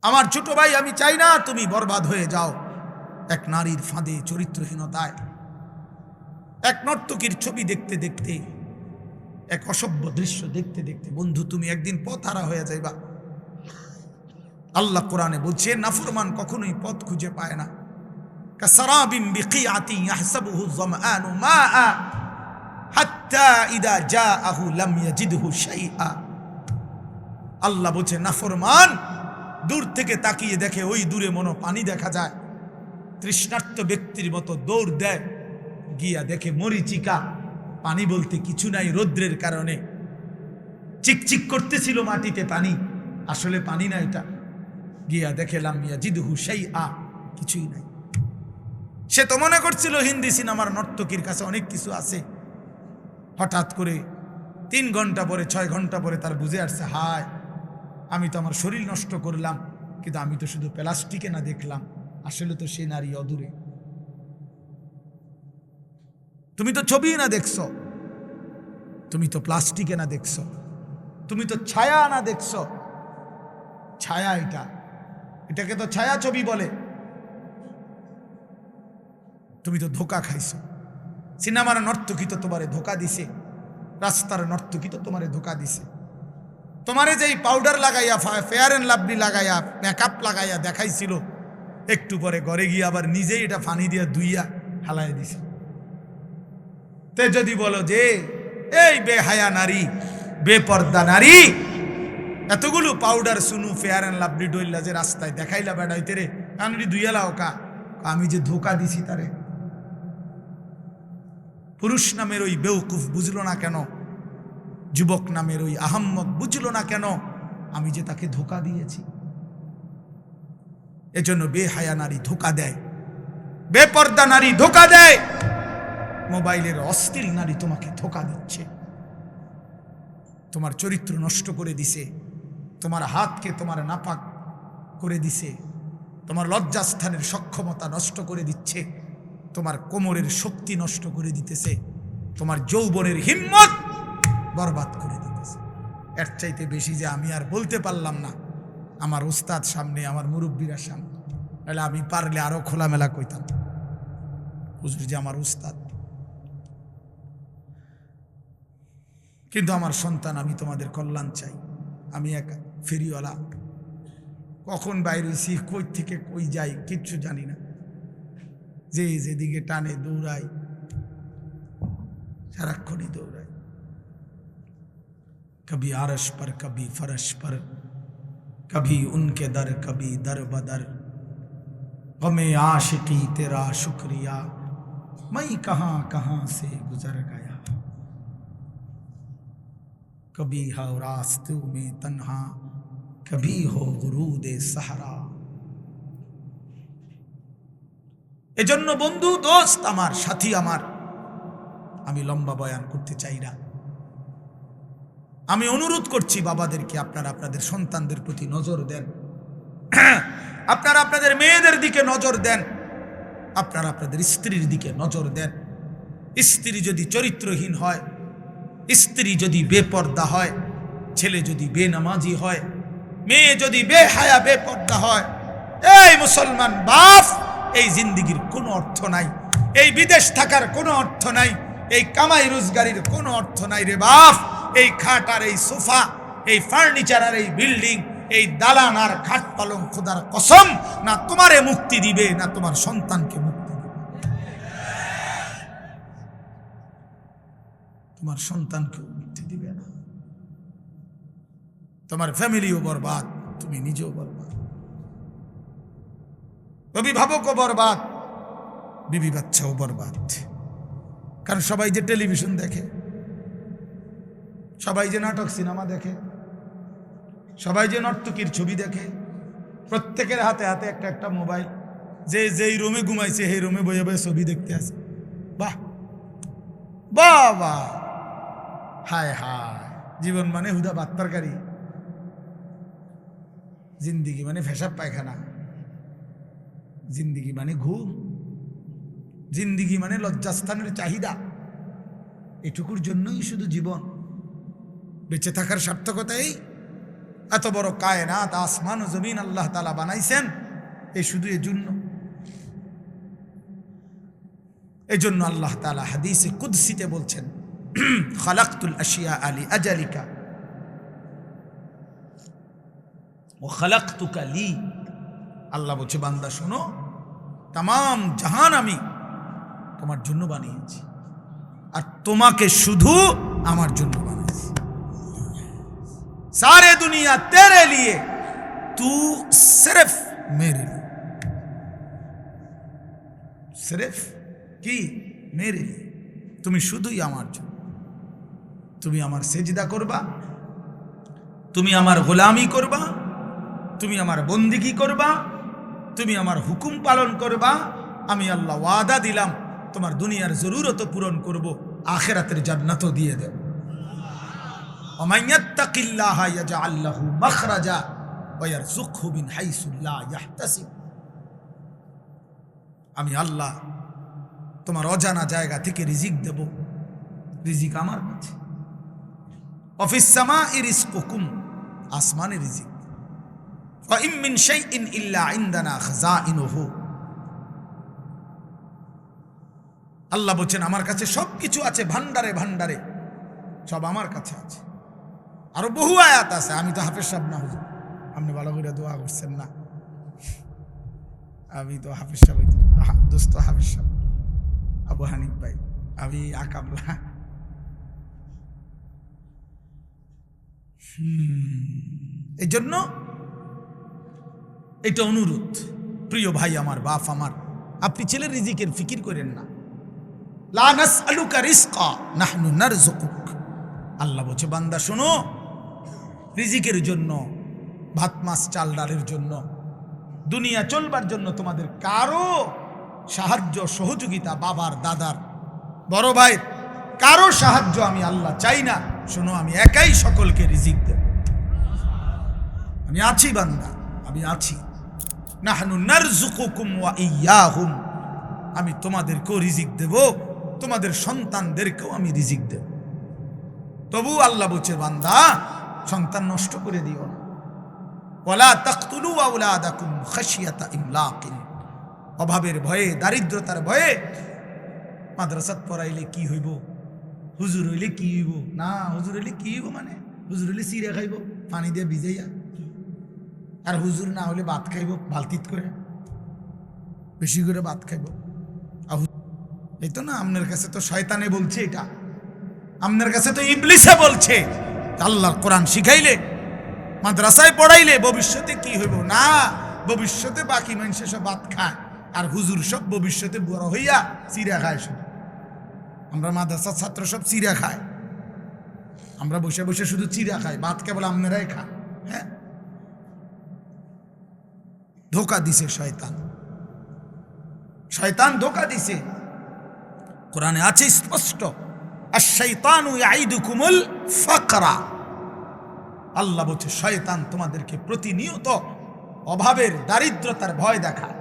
আমার ছোট ভাই, আমি চাই না তুমি বরবাদ হয়ে যাও এক নারীর ফাঁদে, চরিত্রহীনতায়, এক নর্তকীর ছবি দেখতে দেখতে, এক অসভ্য দৃশ্য দেখতে দেখতে। বন্ধু, তুমি একদিন পথহারা হয়ে যাইবা। আল্লাহ কোরআনে বলছে, নাফরমান কখনোই পথ খুঁজে পায় না। কাসারাবিন বিকিআতি ইয়াহসাবুহু যামআনু মাআ হাত্তা ইদা জাআহু লাম ইয়াজিদহু শাইআ। আল্লাহ বলছে, নাফরমান দূর থেকে তাকিয়ে দেখে, ওই দূরে মনো পানি দেখা যায়, তৃষ্ণার্ত ব্যক্তির মতো দৌড় দেয়, গিয়া দেখে মরিচিকা, পানি বলতে কিছু নাই। রৌদ্রের কারণে চিকচিক করতেছিল মাটিতে পানি, আসলে পানি না এটা। গিয়া দেখে লাম ইয়াজিদহু শাইআ, কিছুই নাই। সে তো মনে করছিল হিন্দি সিনেমার নর্তকীর কাছে অনেক কিছু আছে। হঠাৎ করে 3 ঘন্টা পরে, 6 ঘন্টা পরে তার বুঝে আসছে, হায় আমি তো আমার শরীর নষ্ট করলাম, কিন্তু আমি তো শুধু প্লাস্টিকে না দেখলাম, আসলে তো সে নারী অদূরে। তুমি তো ছবি না দেখছো, তুমি তো প্লাস্টিকে না দেখছো, তুমি তো ছায়া না দেখছো। ছায়া এটাকে তো ছায়া ছবি বলে। তুমি তো ধোকা খাইছো। সিনেমার নর্তকী তো তোমারে ধোকা দিছে, রাস্তার নর্তকী তো তোমারে ধোকা দিছে। তোমারে যেই পাউডার লাগাইয়া, ফেয়ার এন্ড লাভলি লাগাইয়া, মেকআপ লাগাইয়া দেখাইছিল, একটু পরে ঘরে গিয়ে আবার নিজেই এটা পানি দিয়া ধুইয়া হালাই দিছে। তে যদি বলো যে এই বেহায়া নারী, বেপর্দা নারী, এতগুলো পাউডার সুনু ফেয়ার এন্ড লাভলি ডইলা যে রাস্তায় দেখাইলা বেড়াইতে রে, কানড়ি ধুইয়া লাও কা, আমি যে ধোকা দিছি তারে। পুরুষ নামের ওই বেউকুফ বুঝলো না কেন? যুবক নামের ওই আহাম্মক বুঝলো না কেন? আমি যে তাকে ধোকা দিয়েছি। এজন্য বেহায়া নারী ধোকা দেয়, বেপর্দা নারী ধোকা দেয়, মোবাইলের অস্থির নারী তোমাকে ধোকা দিচ্ছে। তোমার চরিত্র নষ্ট করে দিছে, তোমার হাতকে তোমার নাপাক করে দিছে, তোমার লজ্জাস্থানের সক্ষমতা নষ্ট করে দিচ্ছে, তোমার কোমরের শক্তি নষ্ট করে দিতেছে, তোমার যৌবনের হিম্মত বরবাদ করে দিতেছে। এর চাইতে বেশি যে আমি আর বলতে পারলাম না আমার উস্তাদ সামনে, আমার মুরব্বীরা সামনে, তাহলে আমি পারলে আরো খোলামেলা কইতাম, হুজুর যে আমার উস্তাদ। কিন্তু আমার সন্তান, আমি তোমাদের কল্যাণ চাই। আমি এক ফেরিওয়ালা, কখন বাইর হইছি, কই থেকে কই যাই কিচ্ছু জানি না। যে যেদিকে টানে দৌড়াই, সারাক্ষণই দৌড়াই। कभी आरश पर, कभी फरश पर, कभी उनके दर, कभी दर बदर। गमे आशिकी तेरा शुक्रिया, मैं कहां कहां से गुजर गया। कभी हो रास्तों में तन्हा, कभी हो गुरूदे सहरा। এজন্য বন্ধু, দোস্ত আমার, সাথী আমার, আমি লম্বা বয়ান করতে চাই না। আমি অনুরোধ করছি বাবাদেরকে, আপনারা আপনাদের সন্তানদের প্রতি নজর দেন, আপনারা আপনাদের মেয়েদের দিকে নজর দেন, আপনারা আপনাদের স্ত্রীর দিকে নজর দেন। স্ত্রী যদি চরিত্রহীন হয়, স্ত্রী যদি বেপর্দা হয়, ছেলে যদি বেনামাজি হয়, মেয়ে যদি বেহায়া বেপর্দা হয়, এই মুসলমান বাপ, এই জিন্দিগির কোনো অর্থ নাই, এই বিদেশ থাকার কোনো অর্থ নাই, এই কামাই রোজগারির কোনো অর্থ নাই রে বাপ। এই খাট আর এই সোফা, এই ফার্নিচার আর এই বিল্ডিং, এই দালান আর খাট পালং, খোদার কসম, না তোমারে মুক্তি দিবে, না তোমার সন্তানকে মুক্তি দিবে। তোমার সন্তানকেও মুক্তি দিবে না, তোমার ফ্যামিলিও বরবাদ, তুমি নিজেও বরবাদ, অভিভাবকও বরবাদ, বিবি বাচ্চাও বরবাদ। কারণ সবাই যে টেলিভিশন দেখে, সবাই যে নাটক সিনেমা দেখে, সবাই যে নর্তকীর ছবি দেখে, প্রত্যেকের হাতে হাতে একটা একটা মোবাইল, যে যেই রুমে ঘুমাইছে সেই রুমে বয়ে বয়ে ছবি দেখতে আসে। বাহ বাবা, হায় হায়, জীবন মানে হুদা ভাত তরকারি, জিন্দিগি মানে ফেসাব পায়খানা, জিন্দিগি মানে ঘুম, জিন্দিগি মানে লজ্জাস্থানের চাহিদা। এটুকুর জন্যই শুধু জীবন। বেঁচে থাকার সার্থকতা এই, এত বড় কায়নাত, আসমান ও জমিন আল্লাহ তাআলা বানাইছেন এই শুধু এই জন্য আল্লাহ তাআলা হাদিসে কুদসিতে বলছেন, খালাকতুল আশিয়া আলি আজালিকা ওয়া খালাকতুকা লি। আল্লাহ বলছে, বান্দা শোনো, তাম জাহান আমি তোমার জন্য বানিয়েছি, আর তোমাকে শুধু আমার জন্য বানিয়েছি। सारे दुनिया तेरे लिए, तू सिर्फ मेरे लिए, सिर्फ কি मेरे लिए, তুমি শুধুই আমার জন্য। তুমি আমার সেজদা করবা, তুমি আমার গোলামি করবা, তুমি আমার বন্দিগি করবা, তুমি আমার হুকুম পালন করবা। আমি আল্লাহ ওয়াদা দিলাম তোমার দুনিয়ার জরুরত পূরণ করব, আখিরাতের জান্নাতও দিয়ে দেব। ومن يتق الله يجعل له مخرجا ويرزقه من حيث لا يحتسب। আমি আল্লাহ তোমার অজানা জায়গা থেকে রিজিক দেব, রিজিক আমার কাছে। ওয়াফিস সামাই রিজকুকুম, আসমানে রিজিক। ওয়া ইম মিন শাইইন ইল্লা ইনদানা খাযাইনুহু। আল্লাহ বলেন আমার কাছে সব কিছু আছে, ভান্ডারে ভান্ডারে সব আমার কাছে আছে। আরো বহু আয়াত আছে। আমি তো হাফেজ সাহেব না, হুজুর আপনি ভালো করে দোয়া করছেন না। আমি তো হাফেজ সাহেব, দোস্ত হাফেজ সাহেব আবু হানিফ ভাই, আমি আকামলা। এই জন্য এটা অনুরোধ, প্রিয় ভাই আমার, বাপ আমার, আপনি ছেলের রিজিকের ফিকির করেন না। লা নাসআলুকা রিজকা নাহনু নারযুকুক। আল্লাহ বলছে, বান্দা শোনো, রিজিকের জন্য, ভাত মাছ চাল ডালের জন্য, দুনিয়া চলবার জন্য তোমাদের কারো সাহায্য সহযোগিতা, বাবার দাদার বড় ভাই কারো সাহায্য আমি আল্লাহ চাই না। শোনো, আমি একাই সকলকে রিজিক দেব। আমি আছি বান্দা, আমি আছি। নাহনু নারযুকুকুম ওয়া ইয়াহুম। আমি তোমাদেরকেও রিজিক দেব, তোমাদের সন্তানদেরকেও আমি রিজিক দেব। তবু আল্লাহ বলছে, বান্দা সন্তান নষ্ট করে দিও না। ওয়ালা তাকতুলু আওলাদাকুম খাশিয়াতা ইমলাকিন। অভাবের ভয়ে, দারিদ্রতার ভয়ে মাদ্রাসাত পড়াইলে কি হইব, হুজুর হইলে কি হইব, না হুজুর হইলে কি হইব, মানে হুজুর হইলে চিড়ে খাইব পানি দিয়ে ভিজাইয়া, আর হুজুর না হলে ভাত খাইব বালতিত করে, বেশি করে ভাত খাইব। এই তো না, আপনার কাছে তো শয়তানে বলছে, এটা আপনার কাছে তো ইবলিসে বলছে। আল্লাহর কোরআন শিখাইলে, মাদ্রাসায় পড়াইলে ভবিষ্যতে কি হইব, না ভবিষ্যতে বাকি মানুষ সব ভাত খায়, আর হুজুর সব ভবিষ্যতে বড় হইয়া চিড়া খায়। শুধু আমরা মাদ্রাসার ছাত্র সব চিড়া খায়, আমরা বসে বসে শুধু চিড়া খাই, ভাত কেবল আপনারাই খান। হ্যাঁ, ধোকা দিছে শয়তান, শয়তান ধোকা দিছে। কোরআনে আছে স্পষ্ট, আশ-শাইতানু ইয়াইদুকুমুল ফাকরা। আল্লাহ বলছে, শয়তান তোমাদেরকে প্রতিনিয়ত অভাবের, দারিদ্রতার ভয় দেখায়।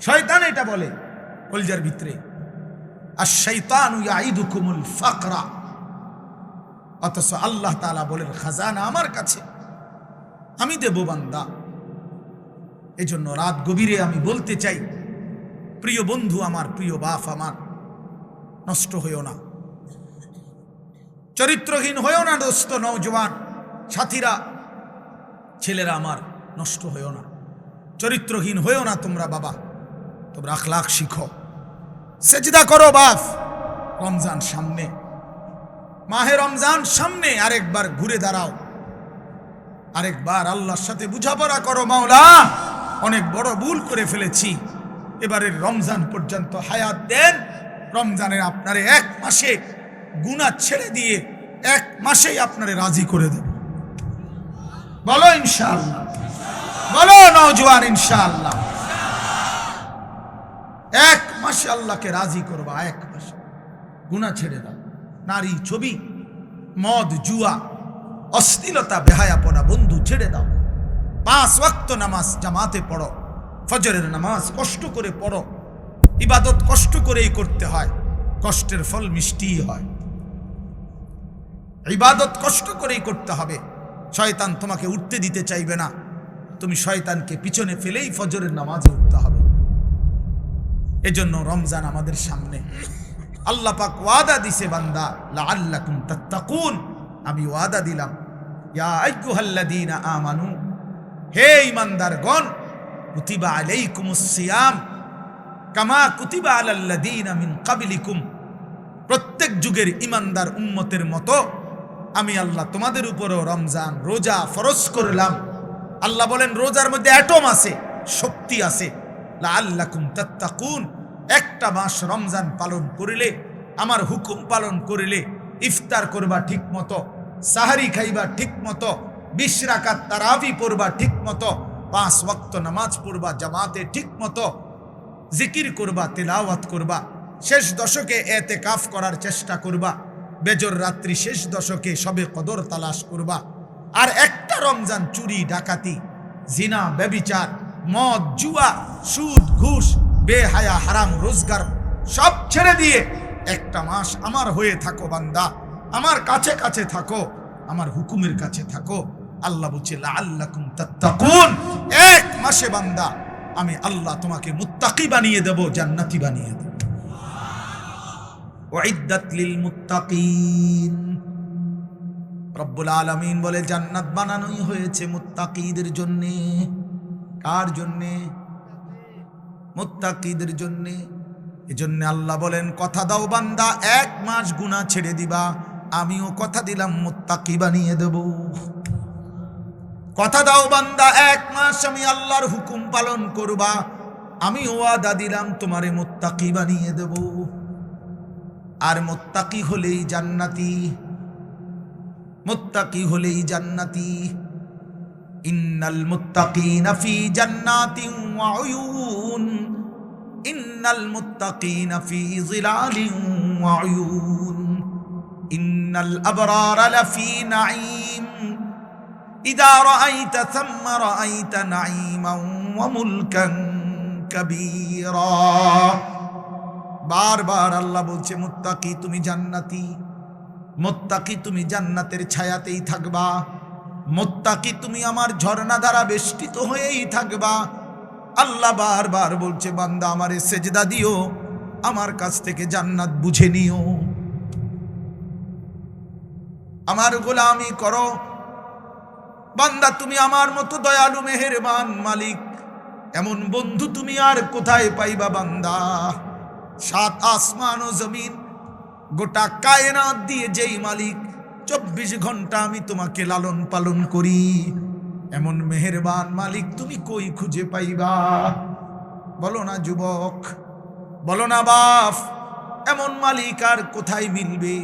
শয়তান এটা বলে কলজার ভিতরে, আশ-শাইতানু ইয়াইদুকুমুল ফাকরা। অথচ আল্লাহ তাআলা বলেন, খাজানা আমার কাছে, আমি দেব বান্দা। এই জন্য রাত গভীরে আমি বলতে চাই, প্রিয় বন্ধু আমার, প্রিয় বাপ আমার, নষ্ট হইও না, চরিত্রহীন হইও না দোস্ত, নওজওয়ান সাথীরা, ছেলেরা আমার, নষ্ট হইও না, চরিত্রহীন হইও না তোমরা। বাবা, তোমরা আখলাক শিখো, সেজদা করো। বাপ, রমজান সামনে, মাহে রমজান সামনে, আরেকবার ঘুরে দাঁড়াও, আরেকবার আল্লাহর সাথে বুঝাপড়া করো। মাওলা, অনেক বড় ভুল করে ফেলেছি, এবারের রমজান পর্যন্ত হায়াত দেন। রমজানের আপনারে এক মাসে গুনাহ ছেড়ে দিয়ে এক মাসেই আপনারে রাজি করে দেব। বলো ইনশাআল্লাহ, বলো নওজওয়ান ইনশাআল্লাহ। এক মাসে আল্লাহকে রাজি করবা, এক মাসে গুনাহ ছেড়ে দাও। নারী, ছবি, মদ, জুয়া, অশ্লীলতা, বেহায়াপনা বন্ধু ছেড়ে দাও। 5 ওয়াক্ত নামাজ জামাতে পড়ো, ফজরের নামাজ কষ্ট করে পড়ো। ইবাদত কষ্ট করেই করতে হয়, কষ্টের ফল মিষ্টি হয়। ইবাদত কষ্ট করেই করতে হবে, শয়তান তোমাকে উঠতে দিতে চাইবে না, তুমি শয়তানকে পিছনে ফেলেই ফজরের নামাজে উঠতে হবে। এজন্য রমজান আমাদের সামনে। আল্লাহ পাক ওয়াদা দিছে, বান্দা লাআল্লাকুম তাত্তাকুন, আমি ওয়াদা দিলাম, ইয়া আইয়ুহাল্লাযীনা আমানু, হে ঈমানদারগণ, কুতিবা আলাইকুমুস সিয়াম কামা কুতিবা আলাল্লাযীনা মিন ক্বাবলিকুম, প্রত্যেক যুগের ঈমানদার উম্মতের মতো আমি আল্লাহ তোমাদের উপরও রমজান রোজা ফরজ করলাম। আল্লাহ বলেন রোজার মধ্যে অ্যাটম আছে, শক্তি আছে। লাআল্লাকুম তাত্তাকুন, একটা মাস রমজান পালন করিলে, আমার হুকুম পালন করিলে, ইফতার করবা ঠিক মতো, সাহারি খাইবা ঠিক মতো, 20 রাকাত তারাবি পড়বা ঠিক মতো, 5 ওয়াক্ত নামাজ পড়বা জামাতে ঠিক মতো, জিকির করবা, তেলাওয়াত করবা, শেষ দশকে এতেকাফ করার চেষ্টা করবা, বেজর রাত্রি শেষ দশকে সবে কদর তালাশ করবা। আর একটা রমজান চুরি ডাকাতি, জিনা, ব্যভিচার, মদ, জুয়া, সুদ, ঘুষ, বেহায়া, হারাম রোজগার সব ছেড়ে দিয়ে একটা মাস আমার হয়ে থাকো বান্দা, আমার কাছে কাছে থাকো, আমার হুকুমের কাছে থাকো। আল্লাহ বলছে লাআল্লাকুম তাত্তাকুন, এক মাসে বান্দা আমি আল্লাহ তোমাকে মুত্তাকি বানিয়ে দেব, জান্নাতি বানিয়ে দেব। উইদ্দাত লিল মুত্তাকিন, রব্বুল আলামিন বলে জান্নাত বানানোই হয়েছে মুত্তাকিদের জন্য। কার জন্য? মুত্তাকিদের জন্য। এজন্য আল্লাহ বলেন কথা দাও বান্দা, 1 মাস গুনাহ ছেড়ে দিবা, আমিও কথা দিলাম মুত্তাকি বানিয়ে দেব। কথা দাও বান্দা, 1 মাস আমি আল্লাহর হুকুম পালন করবা, আমি ওয়াদা দিলাম তোমারে মুত্তাকি বানিয়ে দেব। আর মুত্তাকি হলেই জান্নাতি, মুত্তাকি হলেই জান্নাতি। ইন্নাল মুত্তাকিনা ফি জান্নাতিন ওয়া উয়ুন, ইন্নাল মুত্তাকিনা ফি যিলালিন ওয়া উয়ুন, ইন্নাল আবরারা লাফি নাঈম, ইযা রাআইতা থাম্মা রাআইতা নাঈমান ওয়া মুলকান কাবীরা। বারবার আল্লাহ বলছে মুত্তাকি তুমি জান্নাতি, মুত্তাকি তুমি জান্নাতের ছায়াতেই থাকবা, মুত্তাকি তুমি আমার ঝর্ণা দ্বারা বেষ্টিত হয়েই থাকবা। আল্লাহ বারবার বলছে বান্দা আমারে সেজদা দিও, আমার কাছ থেকে জান্নাত বুঝে নিও, আমার গোলামি করো। বান্দা তুমি আমার মতো দয়ালু মেহেরবান মালিক, এমন বন্ধু তুমি আর কোথায় পাইবা বান্দা? 7 আসমান ও জমিন, গোটা কায়নাত দিয়ে যেই মালিক 24 ঘন্টা আমি তোমাকে লালন পালন করি, এমন মেহেরবান মালিক তুমি কই খুঁজে পাইবা? বলো না যুবক, বলো না বাপ, এমন মালিক আর কোথায় মিলবে?